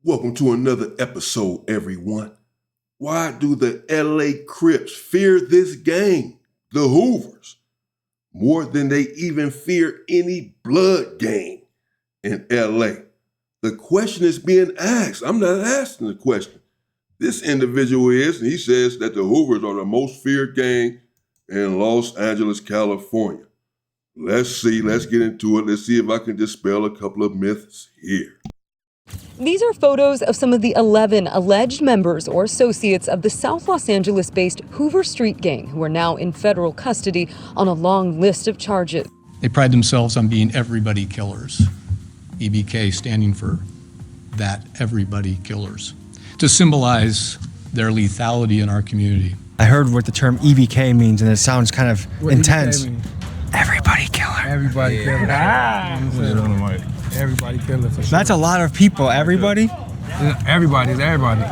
Welcome to another episode, everyone. Why do the LA Crips fear this gang, the Hoovers, more than they even fear any blood gang in LA? The question is being asked. I'm not asking the question. This individual is, and he says that the Hoovers are the most feared gang in Los Angeles, California. Let's see, let's get into it. Let's see if I can dispel a couple of myths here. These are photos of some of the 11 alleged members or associates of the South Los Angeles-based Hoover Street Gang who are now in federal custody on a long list of charges. They pride themselves on being everybody killers. EVK standing for that everybody killers, to symbolize their lethality in our community. I heard what the term EVK means, and it sounds kind of intense. Everybody killer. Everybody killer. Put it on the mic. Everybody killer. For sure. That's a lot of people. Everybody? Everybody's everybody.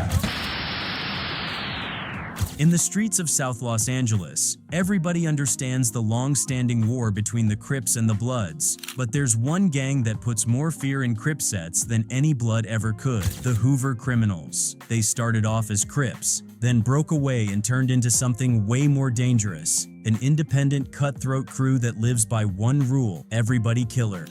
In the streets of South Los Angeles, everybody understands the long-standing war between the Crips and the Bloods. But there's one gang that puts more fear in Cripsets than any Blood ever could: the Hoover Criminals. They started off as Crips, then broke away and turned into something way more dangerous: an independent, cutthroat crew that lives by one rule: everybody killer.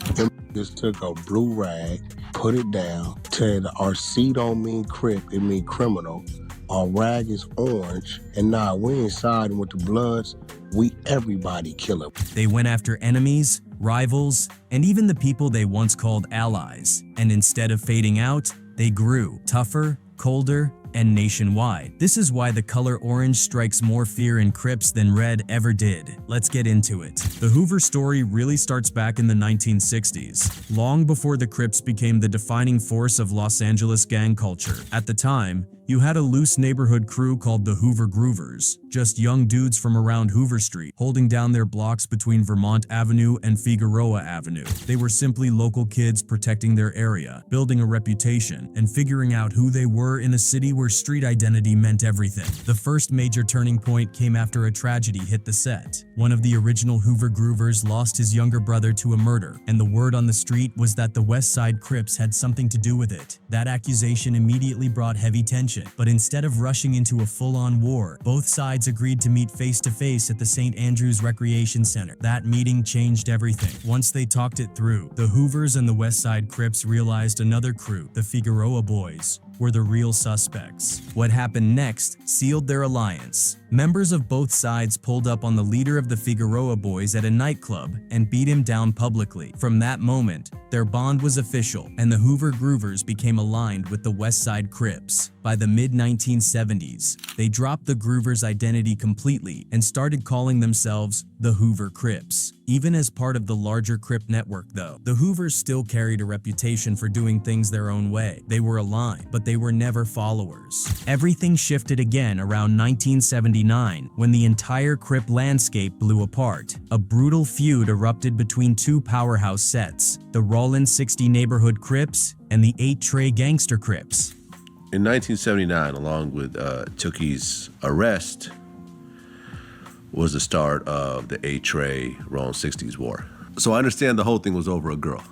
Just took a blue rag, put it down, said our C don't mean Crip, it mean criminal. Our rag is orange, and now we ain't siding with the Bloods, we everybody killer. They went after enemies, rivals, and even the people they once called allies. And instead of fading out, they grew tougher, colder, and nationwide. This is why the color orange strikes more fear in Crips than red ever did. Let's get into it. The Hoover story really starts back in the 1960s, long before the Crips became the defining force of Los Angeles gang culture. At the time, you had a loose neighborhood crew called the Hoover Groovers, just young dudes from around Hoover Street, holding down their blocks between Vermont Avenue and Figueroa Avenue. They were simply local kids protecting their area, building a reputation, and figuring out who they were in a city where street identity meant everything. The first major turning point came after a tragedy hit the set. One of the original Hoover Groovers lost his younger brother to a murder, and the word on the street was that the West Side Crips had something to do with it. That accusation immediately brought heavy tension. But instead of rushing into a full-on war, both sides agreed to meet face-to-face at the St. Andrews Recreation Center. That meeting changed everything. Once they talked it through, the Hoovers and the West Side Crips realized another crew, the Figueroa Boys, were the real suspects. What happened next sealed their alliance. Members of both sides pulled up on the leader of the Figueroa Boys at a nightclub and beat him down publicly. From that moment, their bond was official, and the Hoover Groovers became aligned with the West Side Crips. By the mid-1970s, they dropped the Groovers' identity completely and started calling themselves the Hoover Crips. Even as part of the larger Crip network, though, the Hoovers still carried a reputation for doing things their own way. They were aligned, but they were never followers. Everything shifted again around 1979, when the entire Crip landscape blew apart. A brutal feud erupted between two powerhouse sets, the Rollin 60 Neighborhood Crips and the 8 Trey Gangster Crips. In 1979, along with Tookie's arrest, was the start of the 8 Trey Rollin 60s war. So I understand the whole thing was over a girl.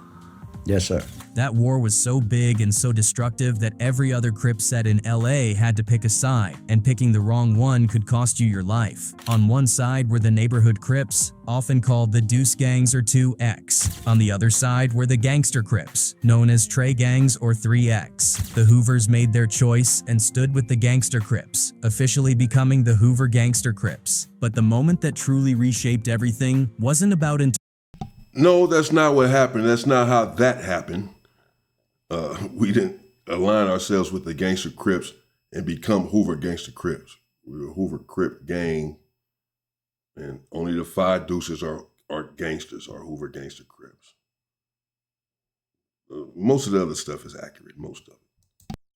Yes, sir. That war was so big and so destructive that every other Crip set in LA had to pick a side, and picking the wrong one could cost you your life. On one side were the neighborhood Crips, often called the Deuce Gangs or 2X. On the other side were the Gangster Crips, known as Trey Gangs or 3X. The Hoovers made their choice and stood with the Gangster Crips, officially becoming the Hoover Gangster Crips. But the moment that truly reshaped everything wasn't about No, that's not what happened. That's not how that happened. We didn't align ourselves with the Gangster Crips and become Hoover Gangster Crips. We're a Hoover Crip gang, and only the 5 deuces are gangsters, are Hoover Gangster Crips. Most of the other stuff is accurate, most of it.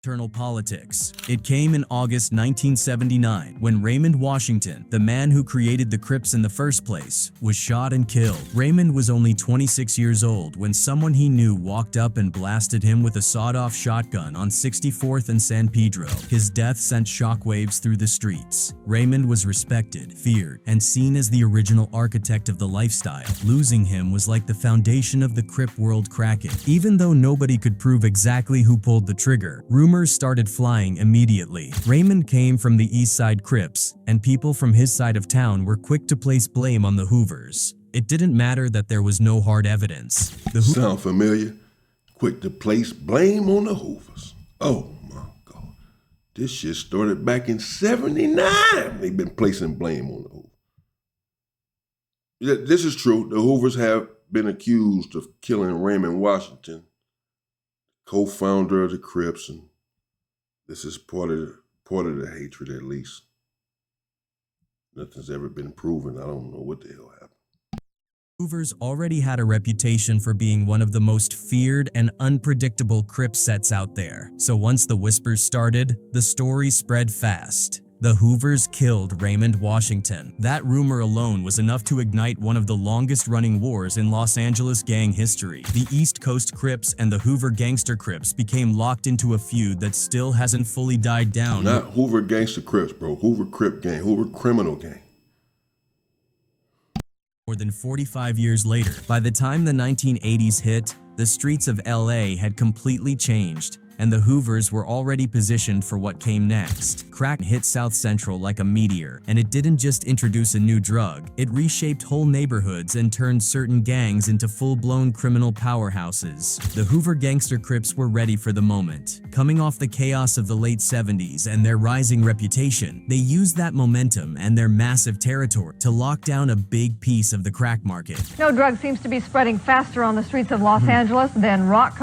internal politics. It came in August 1979 when Raymond Washington, the man who created the Crips in the first place, was shot and killed. Raymond was only 26 years old when someone he knew walked up and blasted him with a sawed-off shotgun on 64th and San Pedro. His death sent shockwaves through the streets. Raymond was respected, feared, and seen as the original architect of the lifestyle. Losing him was like the foundation of the Crip world cracking. Even though nobody could prove exactly who pulled the trigger, rumors started flying immediately. Raymond came from the East Side Crips, and people from his side of town were quick to place blame on the Hoovers. It didn't matter that there was no hard evidence. Sound familiar? Quick to place blame on the Hoovers. Oh my God. This shit started back in 79. They've been placing blame on the Hoovers. Yeah, this is true. The Hoovers have been accused of killing Raymond Washington, co-founder of the Crips, and this is part of the hatred, at least. Nothing's ever been proven. I don't know what the hell happened. Hoovers already had a reputation for being one of the most feared and unpredictable Crip sets out there. So once the whispers started, the story spread fast. The Hoovers killed Raymond Washington. That rumor alone was enough to ignite one of the longest-running wars in Los Angeles gang history. The East Coast Crips and the Hoover Gangster Crips became locked into a feud that still hasn't fully died down. Not Hoover Gangster Crips, bro. Hoover Crip gang. Hoover Criminal gang. More than 45 years later, by the time the 1980s hit, the streets of LA had completely changed, and the Hoovers were already positioned for what came next. Crack hit South Central like a meteor, and it didn't just introduce a new drug, it reshaped whole neighborhoods and turned certain gangs into full-blown criminal powerhouses. The Hoover Gangster Crips were ready for the moment. Coming off the chaos of the late 70s and their rising reputation, they used that momentum and their massive territory to lock down a big piece of the crack market. No drug seems to be spreading faster on the streets of Los Angeles than rock.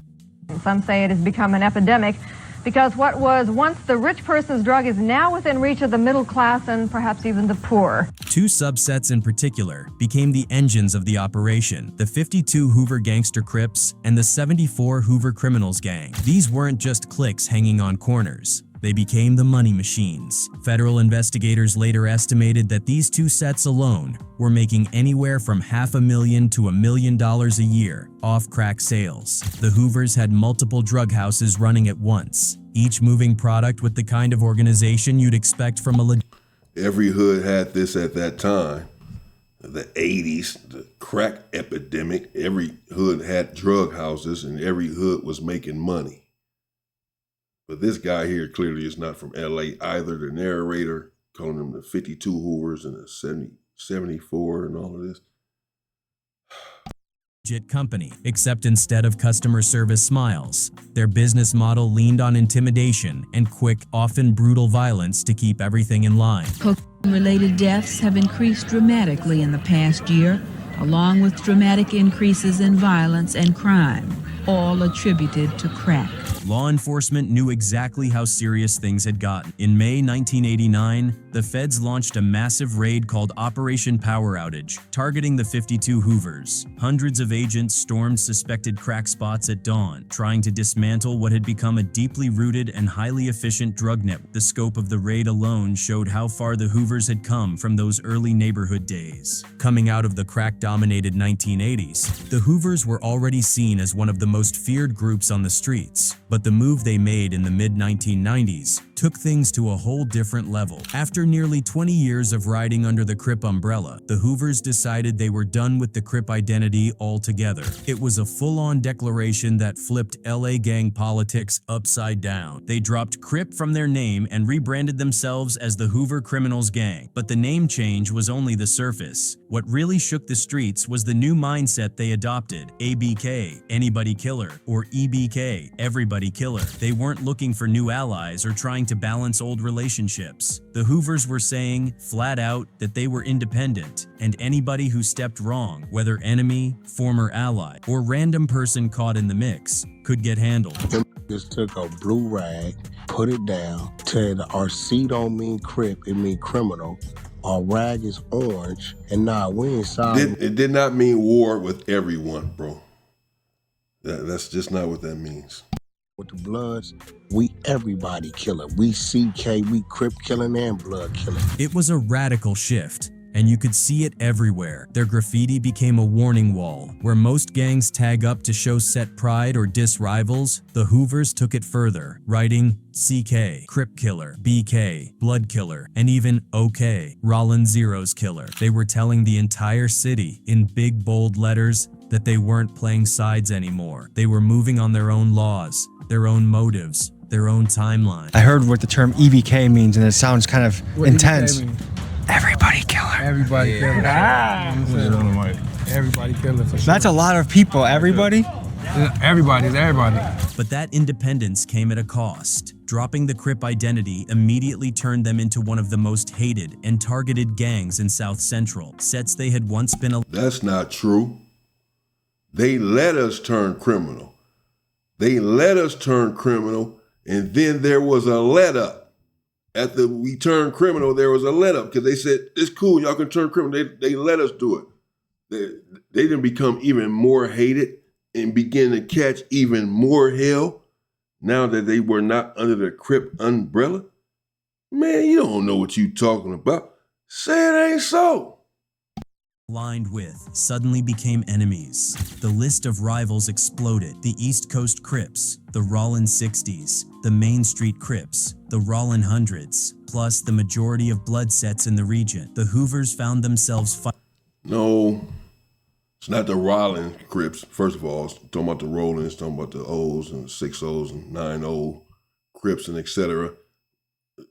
Some say it has become an epidemic because what was once the rich person's drug is now within reach of the middle class and perhaps even the poor. Two subsets in particular became the engines of the operation: the 52 Hoover Gangster Crips and the 74 Hoover Criminals gang. These weren't just cliques hanging on corners. They became the money machines. Federal investigators later estimated that these two sets alone were making anywhere from $500,000 to $1 million a year off crack sales. The Hoovers had multiple drug houses running at once, each moving product with the kind of organization you'd expect from a Every hood had this at that time. The 80s, the crack epidemic. Every hood had drug houses and every hood was making money. But this guy here clearly is not from LA either. The narrator calling them the 52 Hoovers and the 74 and all of this. Legit company, except instead of customer service smiles, their business model leaned on intimidation and quick, often brutal violence to keep everything in line. Cocaine-related deaths have increased dramatically in the past year, along with dramatic increases in violence and crime, all attributed to crack. Law enforcement knew exactly how serious things had gotten. In May 1989, the feds launched a massive raid called Operation Power Outage, targeting the 52 Hoovers. Hundreds of agents stormed suspected crack spots at dawn, trying to dismantle what had become a deeply rooted and highly efficient drug network. The scope of the raid alone showed how far the Hoovers had come from those early neighborhood days. Coming out of the crack-dominated 1980s, the Hoovers were already seen as one of the most feared groups on the streets. But the move they made in the mid-1990s took things to a whole different level. After nearly 20 years of riding under the Crip umbrella, the Hoovers decided they were done with the Crip identity altogether. It was a full-on declaration that flipped LA gang politics upside down. They dropped Crip from their name and rebranded themselves as the Hoover Criminals Gang. But the name change was only the surface. What really shook the streets was the new mindset they adopted: ABK, anybody killer, or EBK, everybody killer. They weren't looking for new allies or trying to balance old relationships. The Hoovers were saying, flat out, that they were independent, and anybody who stepped wrong, whether enemy, former ally, or random person caught in the mix, could get handled. Just took a blue rag, put it down, said our C don't mean Crip, it mean criminal. Our rag is orange, and now we inside. It did not mean war with everyone, bro. That's just not what that means. with the Bloods, we everybody killer. We CK, we Crip killing and blood killing. It was a radical shift, and you could see it everywhere. Their graffiti became a warning wall. Where most gangs tag up to show set pride or diss rivals, the Hoovers took it further, writing CK, Crip Killer, BK, Blood Killer, and even OK, Rollin Zero's Killer. They were telling the entire city, in big bold letters, that they weren't playing sides anymore. They were moving on their own laws, their own motives, their own timeline. I heard what the term EVK means, and it sounds kind of intense. Everybody killer. Everybody killer. Put it on the mic. Everybody killer for sure. That's a lot of people. Everybody? Everybody's everybody. But that independence came at a cost. Dropping the Crip identity immediately turned them into one of the most hated and targeted gangs in South Central. Sets they had once been That's not true. They let us turn criminal. They let us turn criminal, and then there was a let-up. After we turned criminal, there was a let-up because they said, it's cool, y'all can turn criminal. They let us do it. They didn't become even more hated and begin to catch even more hell now that they were not under the Crip umbrella. Man, you don't know what you talking about. Say it ain't so. aligned with suddenly became enemies. The list of rivals exploded. The East Coast Crips, the Rollin 60s, the Main Street Crips, the Rollin Hundreds, plus the majority of blood sets in the region. The Hoovers found themselves No, it's not the Rollin Crips. First of all, it's talking about the Rollin, it's talking about the O's and 6 O's and 9 O Crips and etc.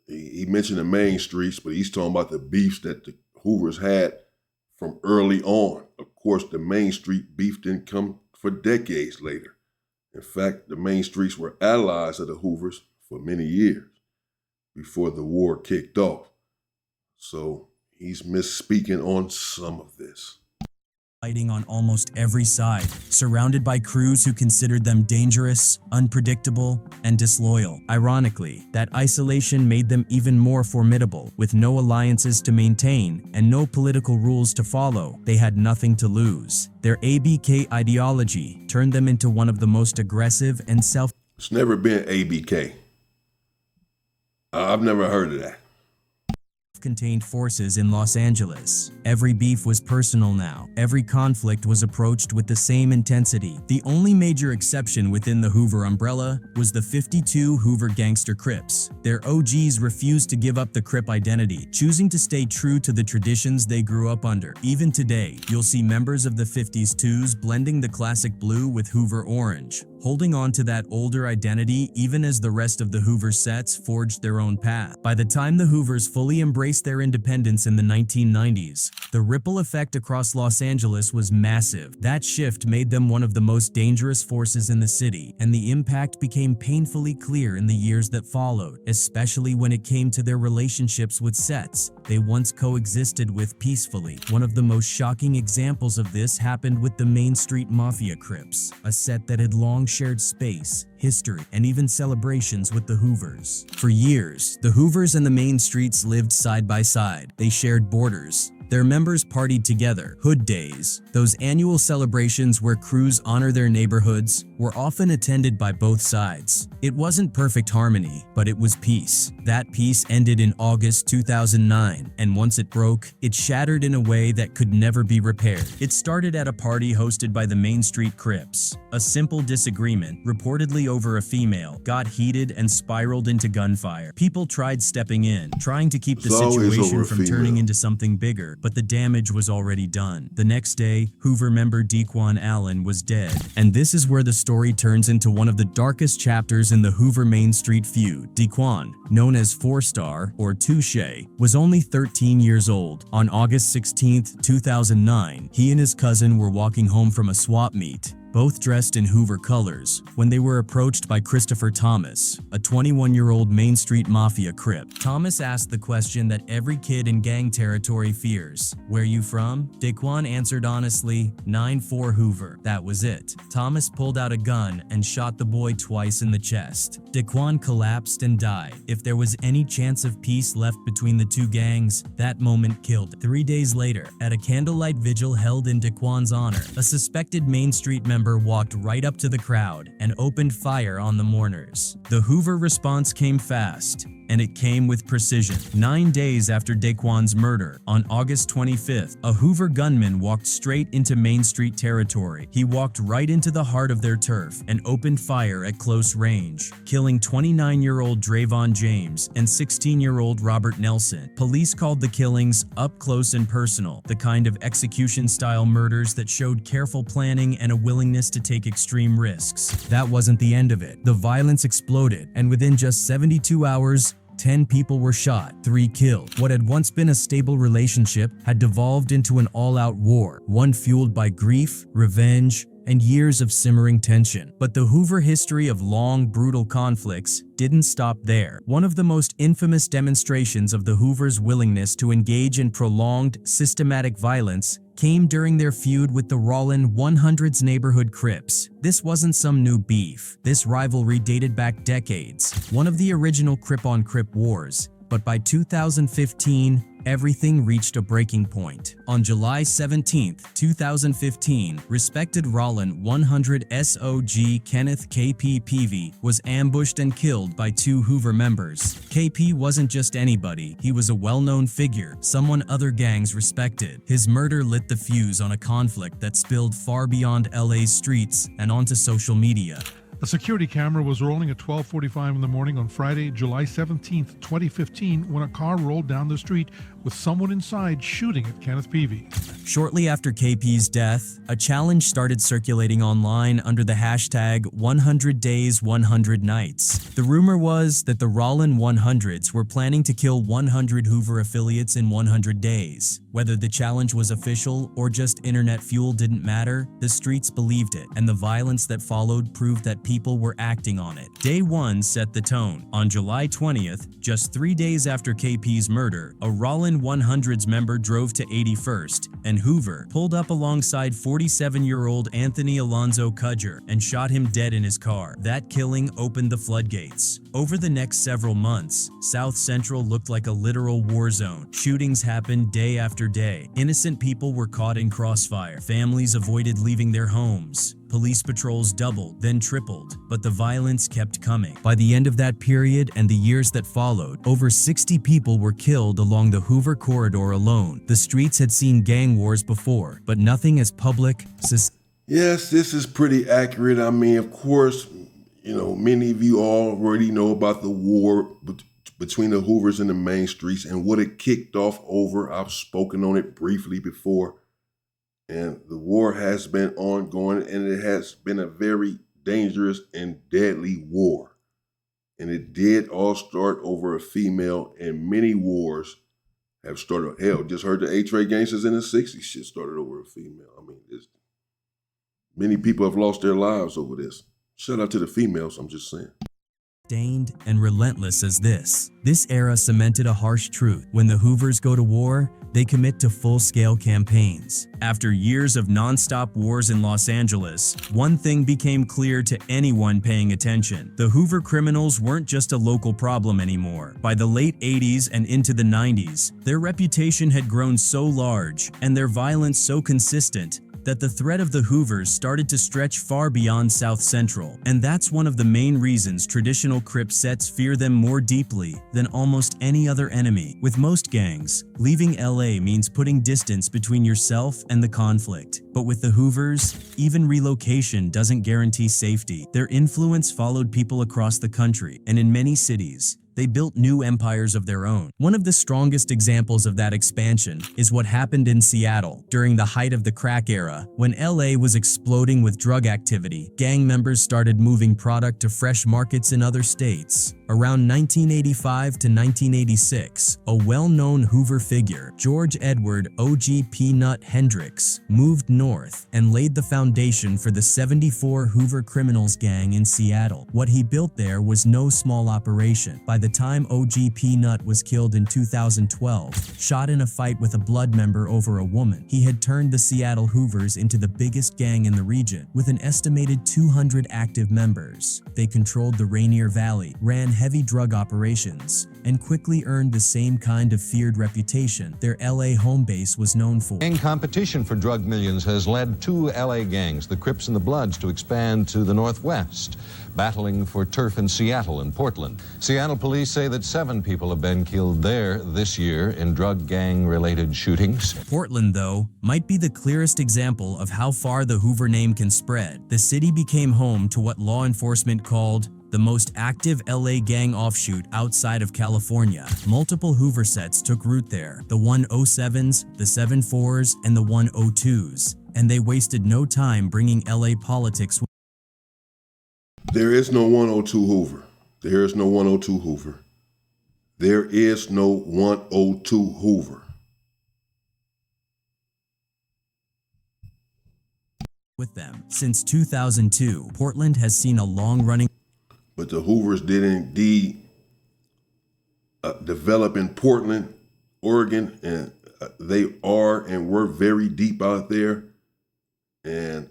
He mentioned the Main Streets, but he's talking about the beefs that the Hoovers had from early on. Of course, the Main Street beef didn't come for decades later. In fact, the Main Streets were allies of the Hoovers for many years before the war kicked off. So he's misspeaking on some of this. fighting on almost every side, surrounded by crews who considered them dangerous, unpredictable, and disloyal. Ironically, that isolation made them even more formidable. With no alliances to maintain and no political rules to follow, they had nothing to lose. Their ABK ideology turned them into one of the most aggressive and It's never been ABK. I've never heard of that. contained forces in Los Angeles. Every beef was personal now. Every conflict was approached with the same intensity. The only major exception within the Hoover umbrella was the 52 Hoover Gangster Crips. Their OGs refused to give up the Crip identity, choosing to stay true to the traditions they grew up under. Even today, you'll see members of the 50s twos blending the classic blue with Hoover orange, holding on to that older identity even as the rest of the Hoover sets forged their own path. By the time the Hoovers fully embraced their independence in the 1990s, the ripple effect across Los Angeles was massive. That shift made them one of the most dangerous forces in the city, and the impact became painfully clear in the years that followed, especially when it came to their relationships with sets they once coexisted with peacefully. One of the most shocking examples of this happened with the Main Street Mafia Crips, a set that had long shared space, history, and even celebrations with the Hoovers. For years, the Hoovers and the Main Streets lived side by side. They shared borders. Their members partied together. Hood Days, those annual celebrations where crews honor their neighborhoods, were often attended by both sides. It wasn't perfect harmony, but it was peace. That peace ended in August 2009, and once it broke, it shattered in a way that could never be repaired. It started at a party hosted by the Main Street Crips. A simple disagreement, reportedly over a female, got heated and spiraled into gunfire. People tried stepping in, trying to keep the situation from turning into something bigger, but the damage was already done. The next day, Hoover member Dequan Allen was dead. And this is where the story turns into one of the darkest chapters in the Hoover Main Street feud. Dequan, known as 4-Star or Touche, was only 13 years old. On August 16, 2009, he and his cousin were walking home from a swap meet, both dressed in Hoover colors, when they were approached by Christopher Thomas, a 21-year-old Main Street Mafia Crip. Thomas asked the question that every kid in gang territory fears. "Where you from?" Daquan answered honestly, 9-4 Hoover. That was it. Thomas pulled out a gun and shot the boy twice in the chest. Daquan collapsed and died. If there was any chance of peace left between the two gangs, that moment killed it. 3 days later, at a candlelight vigil held in Daquan's honor, a suspected Main Street member member walked right up to the crowd and opened fire on the mourners. The Hoover response came fast, and it came with precision. 9 days after Daquan's murder, on August 25th, a Hoover gunman walked straight into Main Street territory. He walked right into the heart of their turf and opened fire at close range, killing 29-year-old Drayvon James and 16-year-old Robert Nelson. Police called the killings up close and personal, the kind of execution-style murders that showed careful planning and a willingness to take extreme risks. That wasn't the end of it. The violence exploded, and within just 72 hours, 10 people were shot, 3 killed. What had once been a stable relationship had devolved into an all-out war, one fueled by grief, revenge, and years of simmering tension. But the Hoover history of long, brutal conflicts didn't stop there. One of the most infamous demonstrations of the Hoovers' willingness to engage in prolonged, systematic violence came during their feud with the Rollin 100's neighborhood Crips. This wasn't some new beef. This rivalry dated back decades, one of the original Crip-on-Crip wars. But by 2015, everything reached a breaking point. On July 17, 2015, respected Rollin 100 SOG Kenneth KP Peavy was ambushed and killed by 2 Hoover members. KP wasn't just anybody, he was a well-known figure, someone other gangs respected. His murder lit the fuse on a conflict that spilled far beyond LA's streets and onto social media. A security camera was rolling at 12:45 in the morning on Friday, July 17th, 2015, when a car rolled down the street with someone inside shooting at Kenneth Peavy. Shortly after KP's death, a challenge started circulating online under the hashtag 100 Days, 100 Nights. The rumor was that the Rollin 100s were planning to kill 100 Hoover affiliates in 100 days. Whether the challenge was official or just internet fuel didn't matter, the streets believed it, and the violence that followed proved that people were acting on it. Day 1 set the tone. On July 20th, just 3 days after KP's murder, a Rollin 100's member drove to 81st, and Hoover pulled up alongside 47-year-old Anthony Alonzo Cudger and shot him dead in his car. That killing opened the floodgates. Over the next several months, South Central looked like a literal war zone. Shootings happened day after day. Innocent people were caught in crossfire. Families avoided leaving their homes. Police patrols doubled, then tripled, but the violence kept coming. By the end of that period and the years that followed, over 60 people were killed along the Hoover corridor alone. The streets had seen gang wars before, but nothing as public. Yes, this is pretty accurate. I mean, of course, many of you already know about the war between the Hoovers and the Main Streets and what it kicked off over. I've spoken on it briefly before. And the war has been ongoing, and it has been a very dangerous and deadly war. And it did all start over a female, and many wars have started. Hell, just heard the A-Tray gangsters in the 60s shit started over a female. I mean, many people have lost their lives over this. Shout out to the females, I'm just saying. Sustained and relentless as this. This era cemented a harsh truth. When the Hoovers go to war, they commit to full-scale campaigns. After years of non-stop wars in Los Angeles, one thing became clear to anyone paying attention. The Hoover criminals weren't just a local problem anymore. By the late 80s and into the 90s, their reputation had grown so large and their violence so consistent that the threat of the Hoovers started to stretch far beyond South Central. And that's one of the main reasons traditional Crip sets fear them more deeply than almost any other enemy. With most gangs, leaving LA means putting distance between yourself and the conflict. But with the Hoovers, even relocation doesn't guarantee safety. Their influence followed people across the country, and in many cities, they built new empires of their own. One of the strongest examples of that expansion is what happened in Seattle during the height of the crack era. When LA was exploding with drug activity, gang members started moving product to fresh markets in other states. Around 1985 to 1986, a well-known Hoover figure, George Edward O.G. Peanut Hendricks, moved north and laid the foundation for the 74 Hoover Criminals gang in Seattle. What he built there was no small operation. By the the time OG Peanut was killed in 2012, shot in a fight with a blood member over a woman, he had turned the Seattle Hoovers into the biggest gang in the region, with an estimated 200 active members. They controlled the Rainier Valley, ran heavy drug operations, and quickly earned the same kind of feared reputation their LA home base was known for. Gang competition for drug millions has led two LA gangs, the Crips and the Bloods, to expand to the northwest, battling for turf in Seattle and Portland. Seattle police say that 7 people have been killed there this year in drug gang-related shootings. Portland, though, might be the clearest example of how far the Hoover name can spread. The city became home to what law enforcement called the most active LA gang offshoot outside of California. Multiple Hoover sets took root there, the 107s, the 74s, and the 102s, and they wasted no time bringing LA politics. There is no 102 Hoover. There is no 102 Hoover. There is no 102 Hoover. With them. Since 2002, Portland has seen a long-running. But the Hoovers did indeed develop in Portland, Oregon, and they are and were very deep out there, and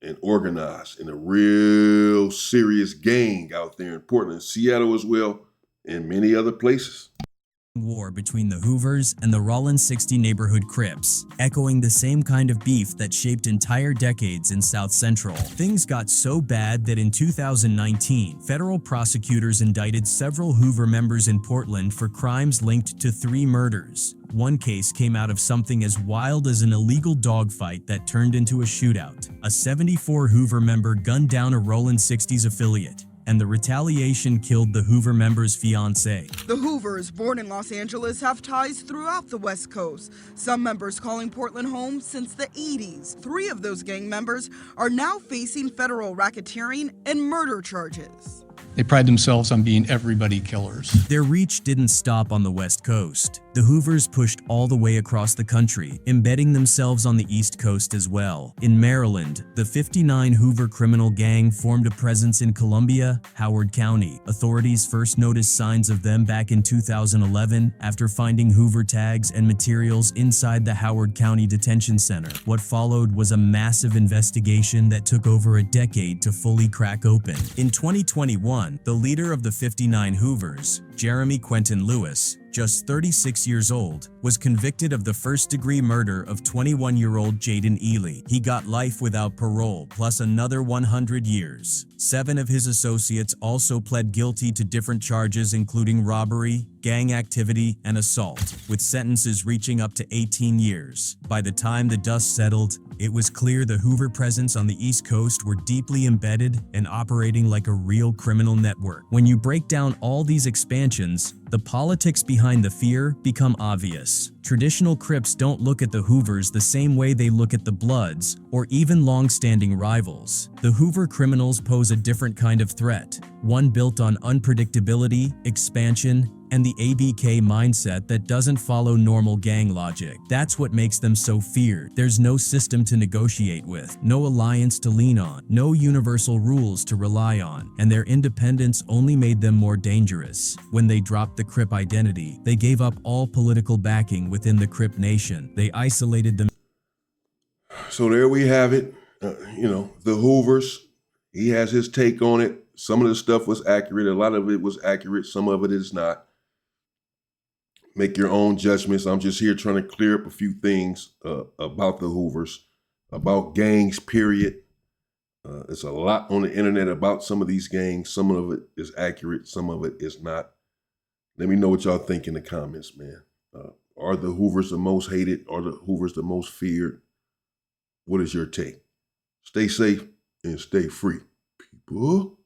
and organized in a real serious gang out there in Portland, Seattle as well, and many other places. War between the Hoovers and the Rollin 60 neighborhood Crips, echoing the same kind of beef that shaped entire decades in South Central. Things got so bad that in 2019, federal prosecutors indicted several Hoover members in Portland for crimes linked to 3 murders. One case came out of something as wild as an illegal dogfight that turned into a shootout. A 74 Hoover member gunned down a Rollin 60's affiliate, and the retaliation killed the Hoover member's fiancée. The Hoovers, born in Los Angeles, have ties throughout the West Coast, some members calling Portland home since the 80s. 3 of those gang members are now facing federal racketeering and murder charges. They pride themselves on being everybody killers. Their reach didn't stop on the West Coast. The Hoovers pushed all the way across the country, embedding themselves on the East Coast as well. In Maryland, the 59 Hoover criminal gang formed a presence in Columbia, Howard County. Authorities first noticed signs of them back in 2011 after finding Hoover tags and materials inside the Howard County Detention Center. What followed was a massive investigation that took over a decade to fully crack open. In 2021, the leader of the 59 Hoovers, Jeremy Quentin Lewis, just 36 years old, was convicted of the first-degree murder of 21-year-old Jaden Ely. He got life without parole, plus another 100 years. 7 of his associates also pled guilty to different charges including robbery, gang activity, and assault, with sentences reaching up to 18 years. By the time the dust settled, it was clear the Hoover presence on the East Coast were deeply embedded and operating like a real criminal network. When you break down all these expansions, the politics behind the fear become obvious. Traditional Crips don't look at the Hoovers the same way they look at the Bloods or even long-standing rivals. The Hoover criminals pose a different kind of threat, one built on unpredictability, expansion, and the EVK mindset that doesn't follow normal gang logic. That's what makes them so feared. There's no system to negotiate with, no alliance to lean on, no universal rules to rely on, and their independence only made them more dangerous. When they dropped the Crip identity, they gave up all political backing within the Crip nation. They isolated them. So there we have it. The Hoovers, he has his take on it. Some of the stuff was accurate. A lot of it was accurate. Some of it is not. Make your own judgments. I'm just here trying to clear up a few things about the Hoovers, about gangs, period. There's a lot on the internet about some of these gangs. Some of it is accurate. Some of it is not. Let me know what y'all think in the comments, man. Are the Hoovers the most hated? Are the Hoovers the most feared? What is your take? Stay safe and stay free, people.